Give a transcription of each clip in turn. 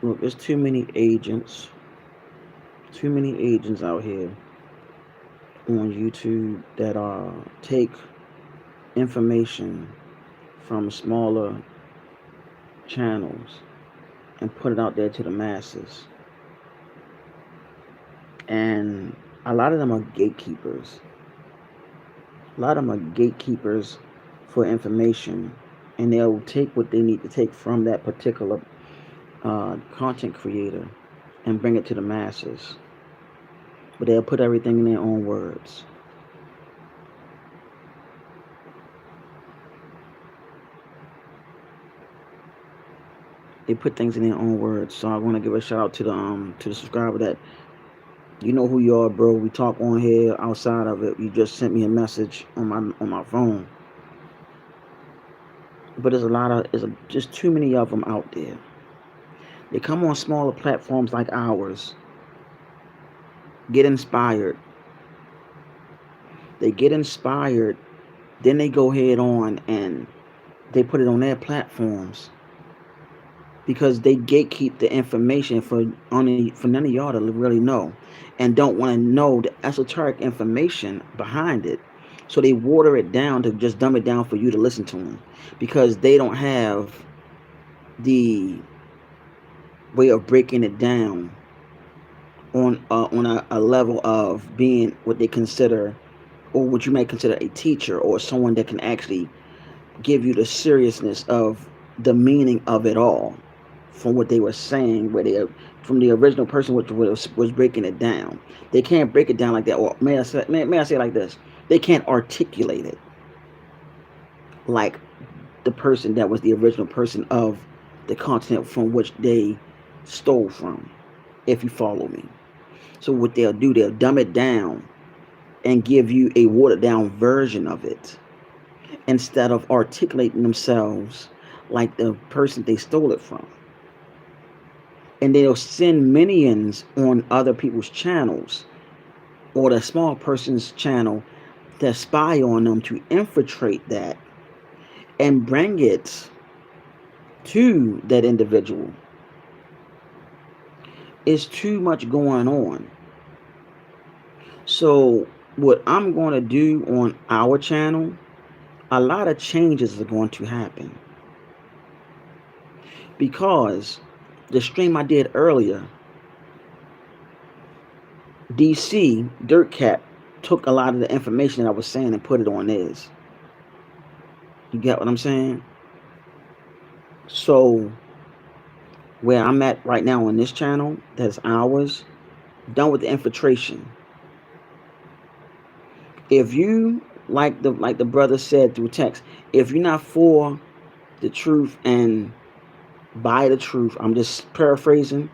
Look, there's too many agents out here on YouTube that take information from smaller channels and put it out there to the masses. And a lot of them are gatekeepers. A lot of them are gatekeepers for information, and they'll take what they need to take from that particular content creator and bring it to the masses. But they'll put everything in their own words. They put things in their own words. So I want to give a shout out to the subscriber that, you know who you are, bro. We talk on here. Outside of it, you just sent me a message on my phone. But just too many of them out there. They come on smaller platforms like ours, get inspired. They get inspired, then they go head on and they put it on their platforms because they gatekeep the information for none of y'all to really know, and don't want to know the esoteric information behind it. So they water it down to just dumb it down for you to listen to them, because they don't have the way of breaking it down on a level of being what they consider, or what you might consider, a teacher or someone that can actually give you the seriousness of the meaning of it all, from what they were saying, from the original person which was breaking it down. They can't break it down like that. Or may I say it like this: they can't articulate it like the person that was the original person of the continent from which they stole from, if you follow me. So what they'll do, they'll dumb it down and give you a watered down version of it, instead of articulating themselves like the person they stole it from. And they'll send minions on other people's channels, or the small person's channel, to spy on them, to infiltrate that and bring it to that individual. It's too much going on. So what I'm going to do on our channel, a lot of changes are going to happen, because the stream I did earlier, DC Dirt Cat took a lot of the information that I was saying and put it on theirs. You get what I'm saying? So where I'm at right now on this channel, that's ours, done with the infiltration. If you, like the brother said through text, if you're not for the truth and by the truth, I'm just paraphrasing,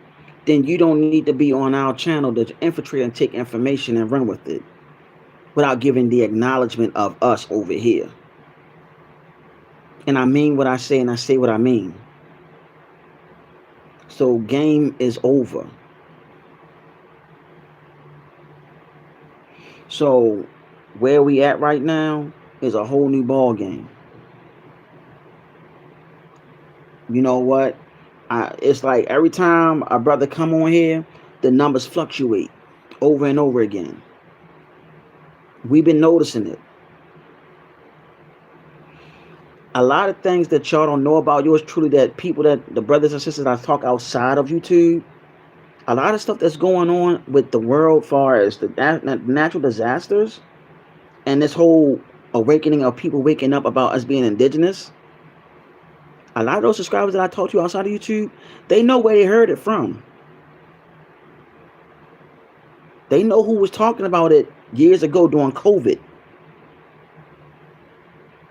then you don't need to be on our channel to infiltrate and take information and run with it without giving the acknowledgement of us over here. And I mean what I say, and I say what I mean. So game is over. So where we at right now is a whole new ball game. You know what? It's like every time a brother come on here, the numbers fluctuate over and over again. We've been noticing it. A lot of things that y'all don't know about yours truly, that people, that the brothers and sisters that talk outside of YouTube, a lot of stuff that's going on with the world, far as the natural disasters and this whole awakening of people waking up about us being indigenous. A lot of those subscribers that I talked to outside of YouTube, they know where they heard it from. They know who was talking about it years ago during COVID.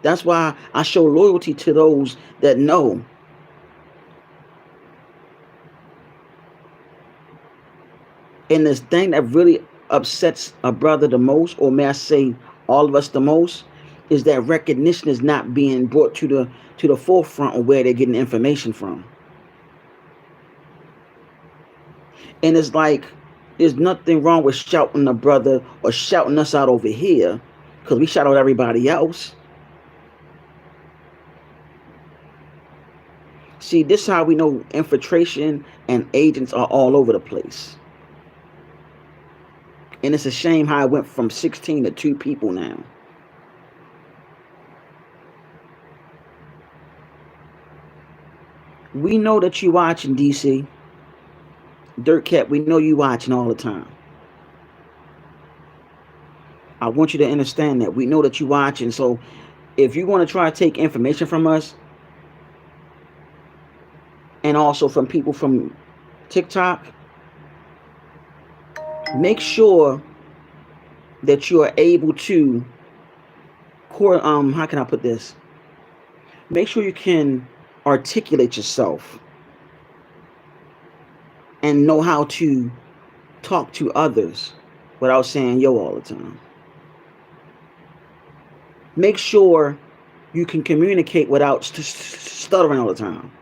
That's why I show loyalty to those that know. And this thing that really upsets a brother the most, or may I say all of us the most, is that recognition is not being brought to the forefront of where they're getting information from. And it's like, there's nothing wrong with shouting a brother or shouting us out over here, because we shout out everybody else. See, this is how we know infiltration and agents are all over the place. And it's a shame how it went from 16 to 2 people now. We know that you watching, DC. Dirt Cat, we know you watching all the time. I want you to understand that. We know that you watching. So if you want to try to take information from us, and also from people from TikTok, make sure that you are able to how can I put this? Make sure you can articulate yourself and know how to talk to others without saying yo all the time. Make sure you can communicate without stuttering all the time.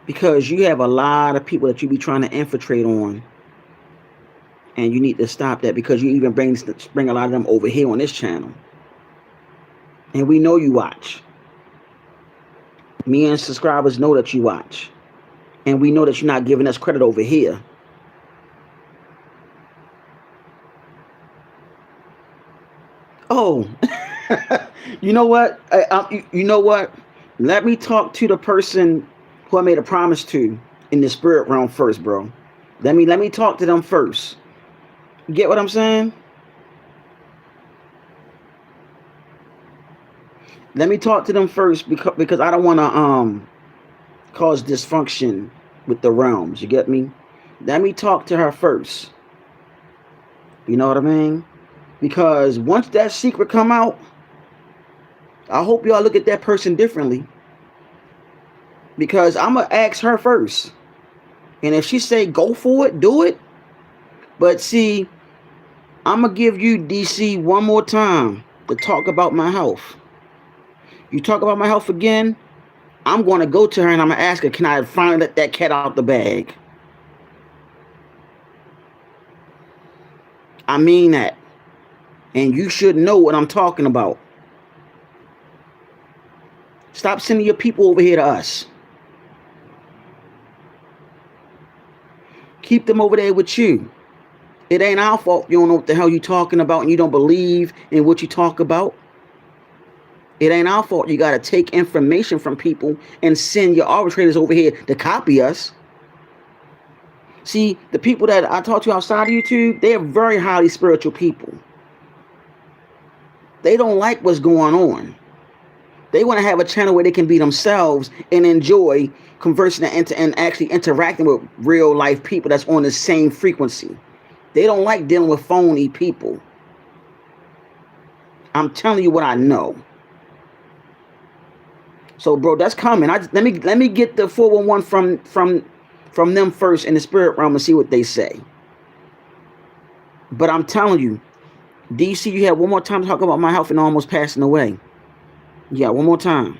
Because you have a lot of people that you be trying to infiltrate on, and you need to stop that, because you even bring a lot of them over here on this channel. And we know you watch. Me and subscribers know that you watch. And we know that you're not giving us credit over here. Oh, you know what? You know what? Let me talk to the person who I made a promise to in the spirit realm first, bro. Let me talk to them first. You get what I'm saying? Let me talk to them first, because I don't want to cause dysfunction with the realms. You get me? Let me talk to her first. You know what I mean? Because once that secret come out, I hope y'all look at that person differently. Because I'm going to ask her first. And if she say go for it, do it. But see, I'm going to give you, DC, one more time to talk about my health. You talk about my health again, I'm going to go to her and I'm going to ask her, can I finally let that cat out the bag? I mean that. And you should know what I'm talking about. Stop sending your people over here to us. Keep them over there with you. It ain't our fault you don't know what the hell you talking about and you don't believe in what you talk about. It ain't our fault you got to take information from people and send your arbitrators over here to copy us. See, the people that I talk to outside of YouTube, they're very highly spiritual people. They don't like what's going on. They want to have a channel where they can be themselves and enjoy conversing and actually interacting with real life people that's on the same frequency. They don't like dealing with phony people. I'm telling you what I know. So, bro, that's coming. Let me get the 411 from them first in the spirit realm and see what they say. But I'm telling you, DC, you had one more time to talk about my health and almost passing away. Yeah, one more time.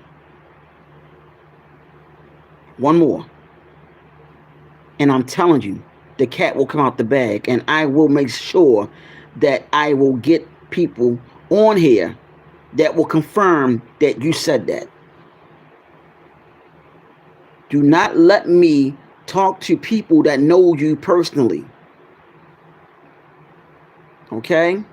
One more. And I'm telling you, the cat will come out the bag, and I will make sure that I will get people on here that will confirm that you said that. Do not let me talk to people that know you personally. Okay?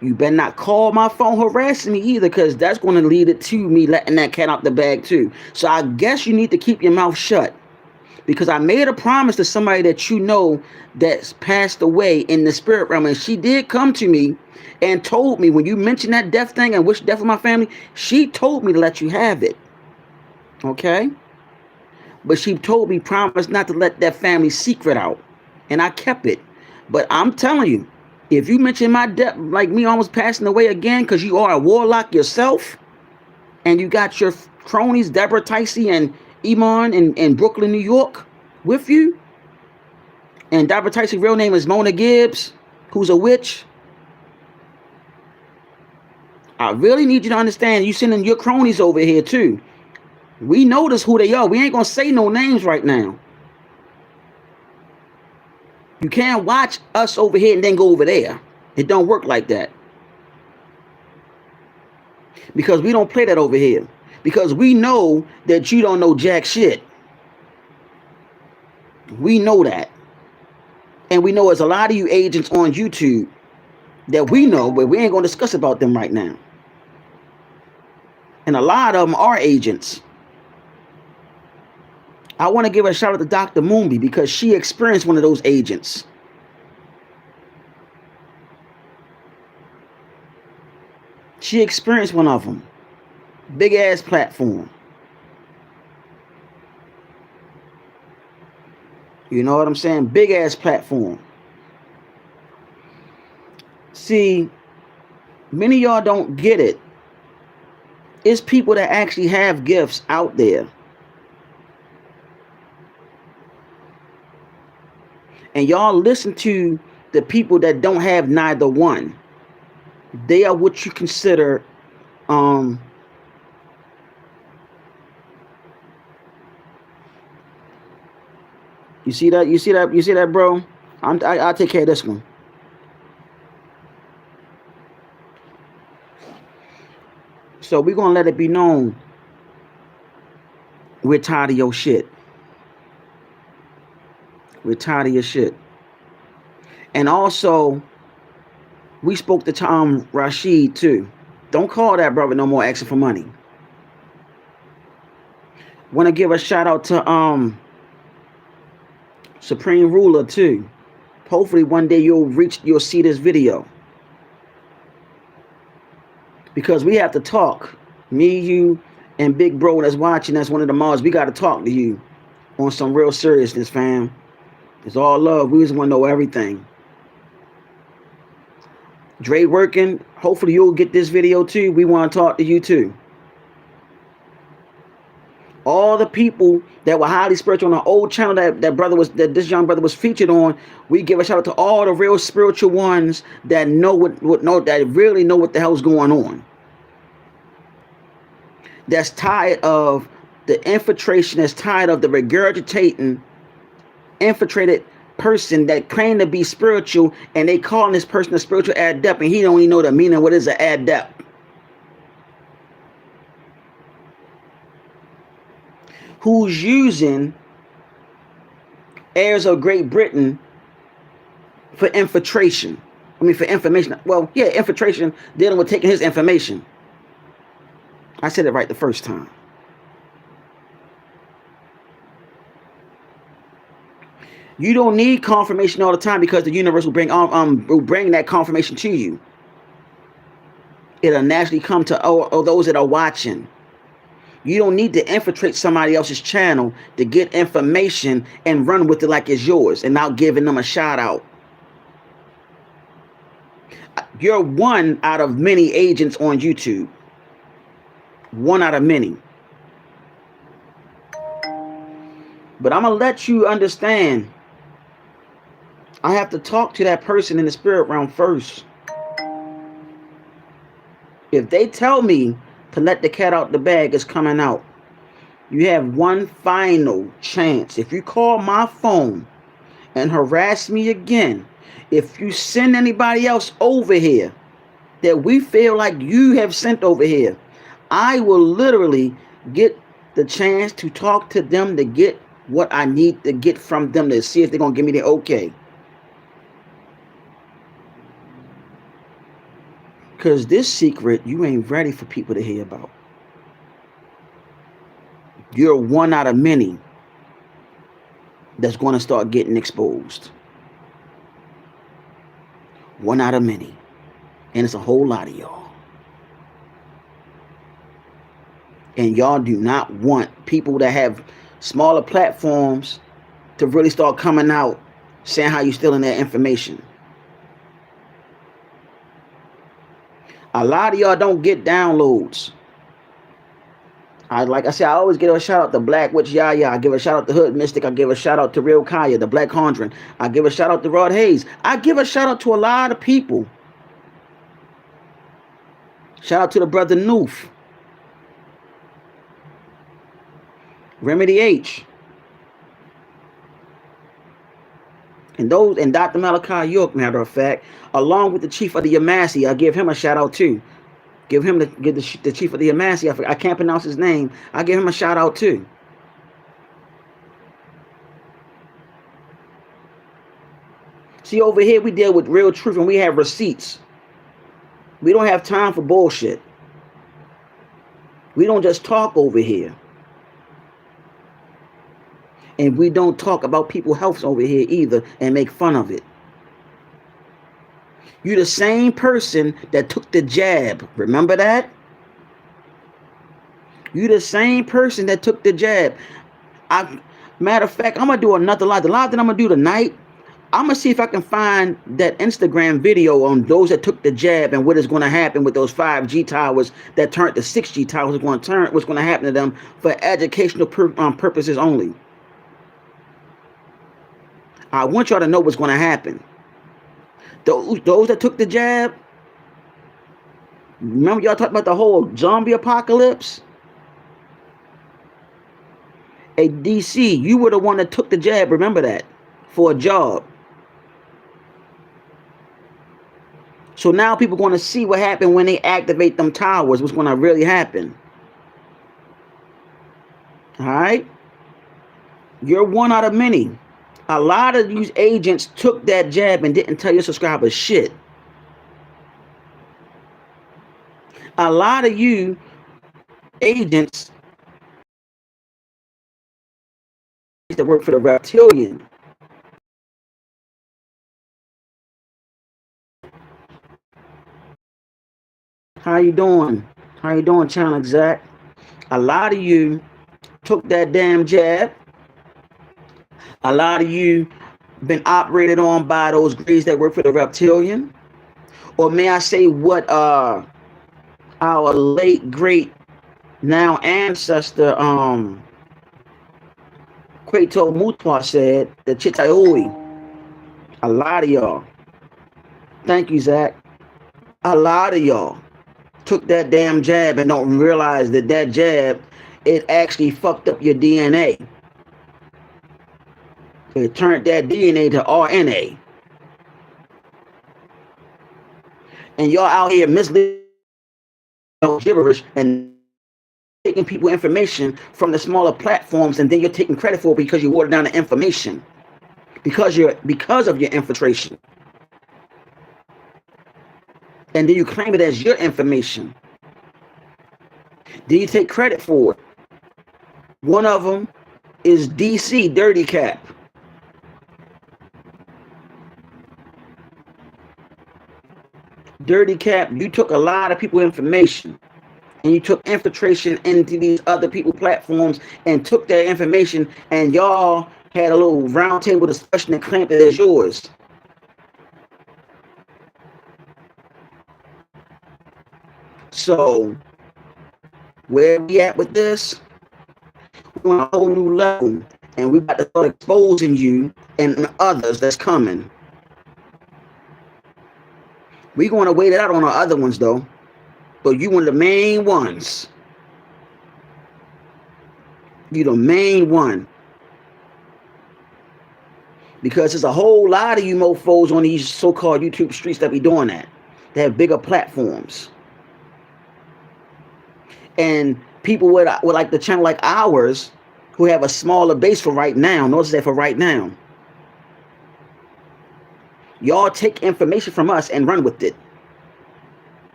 You better not call my phone harassing me either, because that's going to lead it to me letting that cat out the bag too. So I guess you need to keep your mouth shut. Because I made a promise to somebody that you know that's passed away in the spirit realm. And she did come to me and told me, when you mentioned that death thing and wished death for my family, she told me to let you have it. Okay? But she told me, promise not to let that family secret out. And I kept it. But I'm telling you, if you mention my death, like me almost passing away again, because you are a warlock yourself, and you got your cronies, Deborah Ticey and Iman in Brooklyn, New York, with you, and Deborah Ticey's real name is Mona Gibbs, who's a witch, I really need you to understand, you sending your cronies over here too. We notice who they are. We ain't going to say no names right now. You can't watch us over here and then go over there. It don't work like that. Because we don't play that over here. Because we know that you don't know jack shit. We know that. And we know there's a lot of you agents on YouTube that we know, but we ain't going to discuss about them right now. And a lot of them are agents. I want to give a shout out to Dr. Moonby because she experienced one of those agents. She experienced one of them. Big ass platform. You know what I'm saying? Big ass platform. See, many of y'all don't get it. It's people that actually have gifts out there. And y'all listen to the people that don't have neither one. They are what you consider you see that, bro? I'll take care of this one. So we're gonna let it be known we're tired of your shit. We're tired of your shit. And also, we spoke to Tom Rashid too. Don't call that brother no more asking for money. Want to give a shout out to Supreme Ruler too. Hopefully one day you'll see this video. Because we have to talk. Me, you, and Big Bro that's watching, that's one of the mods. We got to talk to you on some real seriousness, fam. It's all love. We just want to know everything. Dre working. Hopefully you'll get this video too. We want to talk to you too. All the people that were highly spiritual on the old channel that this young brother was featured on, we give a shout out to all the real spiritual ones that that really know what the hell's going on. That's tired of the infiltration, that's tired of the regurgitating, infiltrated person that claim to be spiritual, and they calling this person a spiritual adept, and he don't even know the meaning of what is an adept. Who's using heirs of Great Britain for infiltration. For information. Well, yeah, infiltration, dealing with taking his information. I said it right the first time. You don't need confirmation all the time because the universe will bring that confirmation to you. It'll naturally come to all those that are watching. You don't need to infiltrate somebody else's channel to get information and run with it like it's yours and not giving them a shout out. You're one out of many agents on YouTube. One out of many. But I'm going to let you understand. I have to talk to that person in the spirit realm first. If they tell me to let the cat out the bag, it's coming out. You have one final chance. If you call my phone and harass me again, if you send anybody else over here that we feel like you have sent over here, I will literally get the chance to talk to them to get what I need to get from them to see if they're going to give me the okay. Because this secret, you ain't ready for people to hear about. You're one out of many that's going to start getting exposed. One out of many. And it's a whole lot of y'all. And y'all do not want people that have smaller platforms to really start coming out saying how you're stealing their information. A lot of y'all don't get downloads. Like I said, I always give a shout out to Black Witch Yaya. I give a shout out to Hood Mystic. I give a shout out to Real Kaya, the Black Conjuring. I give a shout out to Rod Hayes. I give a shout out to a lot of people. Shout out to the brother Noof. Remedy H. And Dr. Malachi York, matter of fact, along with the chief of the Yamasi, I give him a shout out too. Give him the chief of the Amasi. I can't pronounce his name. I give him a shout out too. See, over here we deal with real truth and we have receipts. We don't have time for bullshit. We don't just talk over here. And we don't talk about people's health over here either and make fun of it. You the same person that took the jab. Remember that? You the same person that took the jab. Matter of fact, I'm going to do another live. The live that I'm going to do tonight, I'm going to see if I can find that Instagram video on those that took the jab and what is going to happen with those 5G towers that turned to 6G towers. What's going to happen to them for educational purposes only. I want y'all to know what's going to happen. Those that took the jab, remember y'all talked about the whole zombie apocalypse? Hey, DC, you were the one that took the jab, remember that, for a job. So now people are going to see what happened when they activate them towers, what's going to really happen. All right? You're one out of many. A lot of these agents took that jab and didn't tell your subscribers shit. A lot of you agents that work for the reptilian. How you doing? How you doing, Channel Exec? A lot of you took that damn jab. A lot of you been operated on by those greys that work for the reptilian. Or may I say what our late great now ancestor Kwaito Mutwa said, the Chitaoi. A lot of y'all. Thank you, Zach. A lot of y'all took that damn jab and don't realize that that jab, it actually fucked up your DNA. It turned that DNA to RNA. And y'all out here misleading, gibberish and taking people information from the smaller platforms, and then you're taking credit for it because you watered down the information. Because of your infiltration. And then you claim it as your information. Then you take credit for it. One of them is DC Dirty Cap. Dirty Cap, you took a lot of people's information and you took infiltration into these other people platforms and took their information, and y'all had a little round table discussion and claimed it as yours. So where we at with this? We're on a whole new level, and we about to start exposing you and others that's coming. We're going to wait it out on our other ones, though. But you one of the main ones. You the main one. Because there's a whole lot of you mofos on these so-called YouTube streets that be doing that. They have bigger platforms. And people with like the channel like ours, who have a smaller base for right now. Notice that for right now. Y'all take information from us and run with it.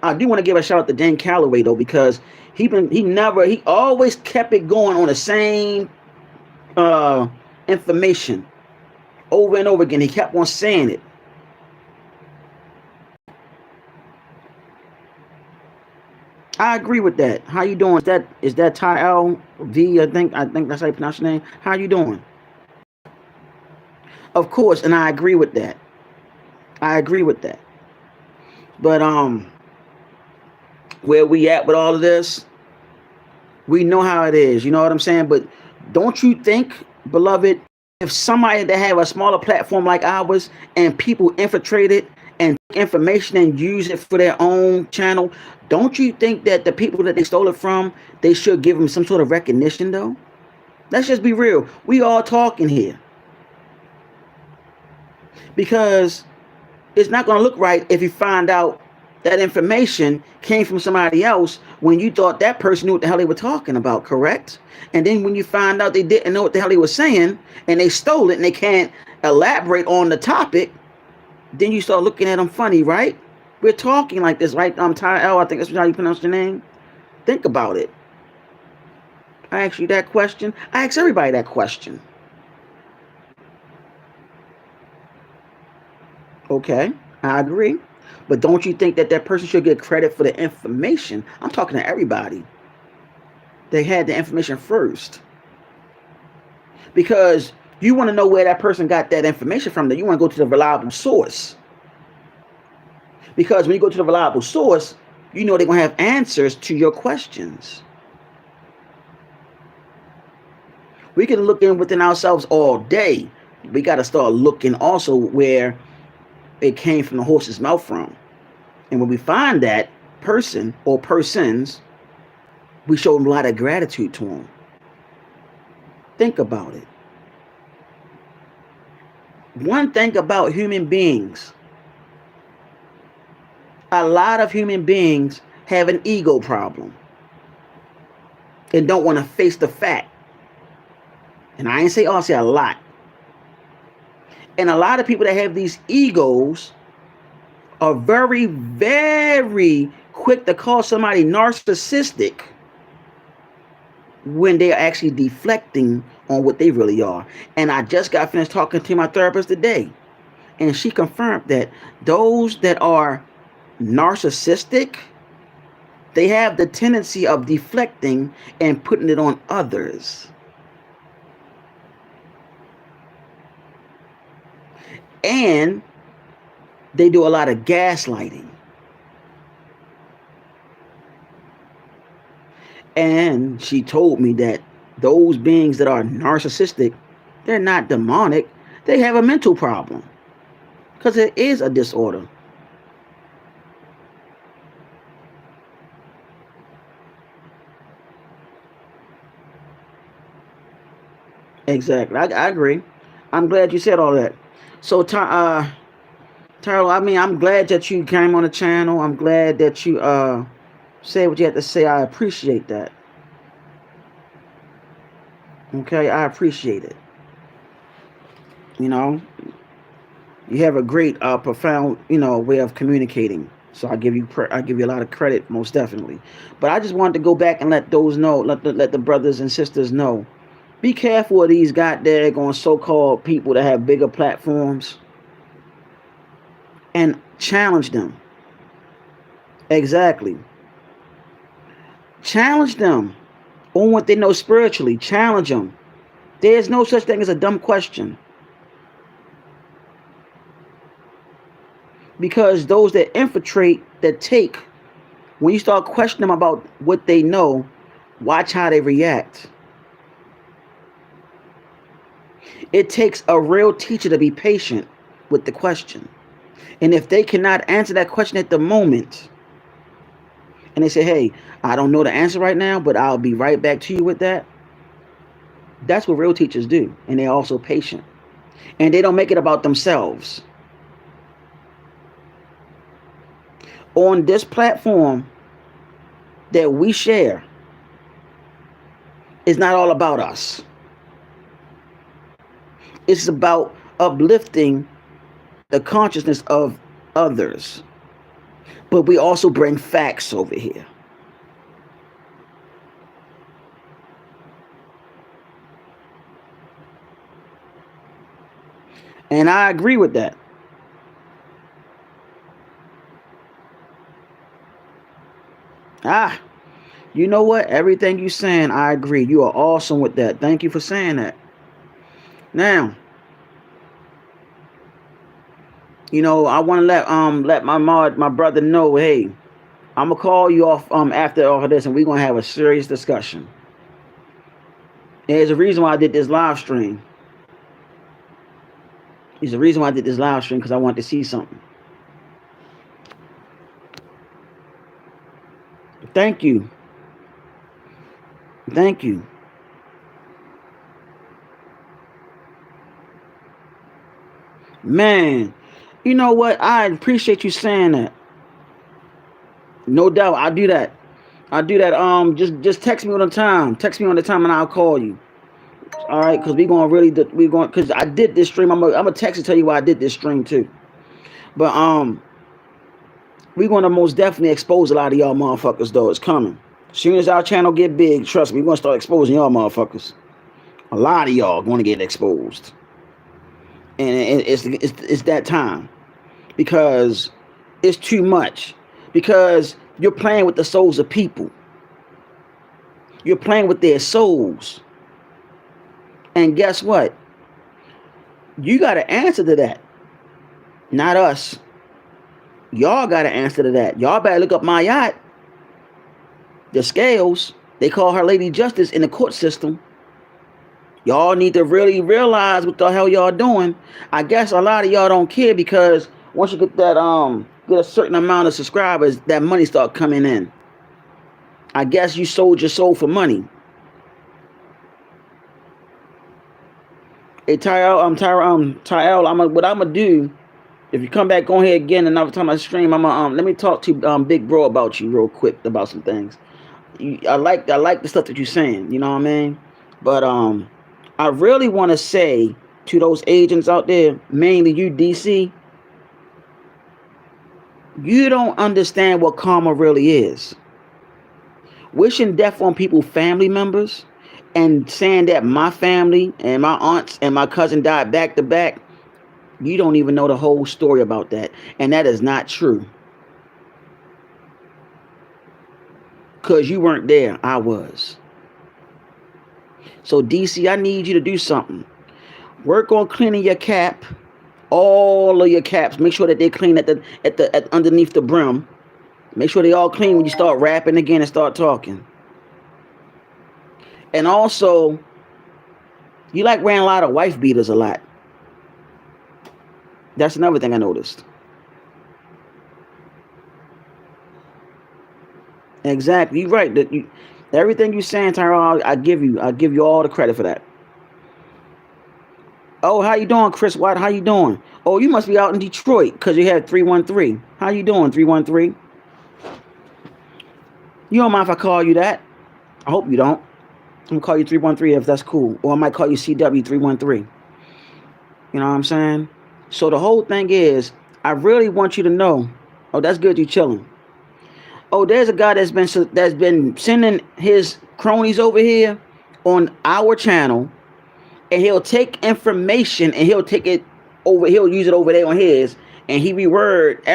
I do want to give a shout out to Dan Calloway though, because he always kept it going on the same information over and over again. He kept on saying it. I agree with that. How you doing? Is that Ty L V? I think that's how you pronounce your name. How you doing? Of course, and I agree with that. I agree with that. But where we at with all of this, we know how it is. You know what I'm saying? But don't you think, beloved, if somebody that have a smaller platform like ours and people infiltrate it and information and use it for their own channel, don't you think that the people that they stole it from, they should give them some sort of recognition though? Let's just be real. We all talking here. Because it's not going to look right if you find out that information came from somebody else when you thought that person knew what the hell they were talking about, correct? And then when you find out they didn't know what the hell they were saying and they stole it and they can't elaborate on the topic, then you start looking at them funny, right? We're talking like this, right? Tyrell, I think that's how you pronounce your name. Think about it. I ask you that question. I ask everybody that question. Okay, I agree. But don't you think that that person should get credit for the information? I'm talking to everybody. They had the information first. Because you want to know where that person got that information from, that you want to go to the reliable source. Because when you go to the reliable source, you know they're going to have answers to your questions. We can look in within ourselves all day. We got to start looking also where it came from the horse's mouth from. And when we find that person or persons, we show them a lot of gratitude to them. Think about it. One thing about human beings, a lot of human beings have an ego problem and don't want to face the fact. And I ain't say all, I say a lot. And a lot of people that have these egos are very, very quick to call somebody narcissistic when they're actually deflecting on what they really are. And I just got finished talking to my therapist today, and she confirmed that those that are narcissistic, they have the tendency of deflecting and putting it on others. And they do a lot of gaslighting. And she told me that those beings that are narcissistic, they're not demonic. They have a mental problem. Because it is a disorder. Exactly. I agree. I'm glad you said all that. So, Tyrell, I mean, I'm glad that you came on the channel. I'm glad that you said what you had to say. I appreciate that. Okay, I appreciate it. You know, you have a great, profound, way of communicating. So I give you a lot of credit, most definitely. But I just wanted to go back and let those know, let the brothers and sisters know. Be careful of these goddamn so-called people that have bigger platforms, and challenge them. Exactly. Challenge them on what they know spiritually. Challenge them. There's no such thing as a dumb question. Because those that infiltrate, that take, when you start questioning them about what they know, watch how they react. It takes a real teacher to be patient with the question. And if they cannot answer that question at the moment, and they say, hey, I don't know the answer right now, but I'll be right back to you with that. That's what real teachers do. And they're also patient. And they don't make it about themselves. On this platform that we share, it's not all about us. It's about uplifting the consciousness of others. But we also bring facts over here. And I agree with that. You know what? Everything you're saying, I agree. You are awesome with that. Thank you for saying that. Now, I want to let my brother know, hey, I'm gonna call you off after all of this, and we're gonna have a serious discussion. And there's a reason why I did this live stream. There's a reason why I did this live stream, because I wanted to see something. Thank you. Thank you. Man, you know what? I appreciate you saying that. No doubt, I do that. I do that. Just text me on the time. Text me on the time, and I'll call you. All right, because we gonna really we going because I did this stream. I'm gonna text and tell you why I did this stream too. But we gonna most definitely expose a lot of y'all motherfuckers though. It's coming. As soon as our channel get big, trust me, we're gonna start exposing y'all motherfuckers. A lot of y'all gonna get exposed, and it's that time because it's too much. Because you're playing with the souls of people. You're playing with their souls. And guess what? You got to answer to that. Not us. Y'all got to answer to that. Y'all better look up my yacht. The scales. They call her Lady Justice in the court system. Y'all need to really realize what the hell y'all doing. I guess a lot of y'all don't care because once you get that get a certain amount of subscribers, that money start coming in. I guess you sold your soul for money. Hey Tyrell, what I'm gonna do, if you come back on here again another time I stream, I'm gonna let me talk to Big Bro about you real quick about some things. I like the stuff that you're saying, you know what I mean? But I really want to say to those agents out there, mainly you DC, you don't understand what karma really is. Wishing death on people's family members and saying that my family and my aunts and my cousin died back to back, you don't even know the whole story about that. And that is not true. Because you weren't there. I was. So DC, I need you to do something. Work on cleaning your cap. All of your caps. Make sure that they're clean at underneath the brim. Make sure they all clean when you start rapping again and start talking. And also, you like wearing a lot of wife beaters a lot. That's another thing I noticed. Exactly. You're right. Everything you're saying, Tyrone, I give you all the credit for that. Oh, how you doing, Chris White? How you doing? Oh, you must be out in Detroit because you had 313. How you doing, 313? You don't mind if I call you that? I hope you don't. I'm gonna call you 313 if that's cool. Or I might call you CW 313. You know what I'm saying? So the whole thing is, I really want you to know. Oh, that's good. You chilling. Oh, there's a guy that's been sending his cronies over here on our channel, and he'll take information and he'll take it over. He'll use it over there on his, and he reword every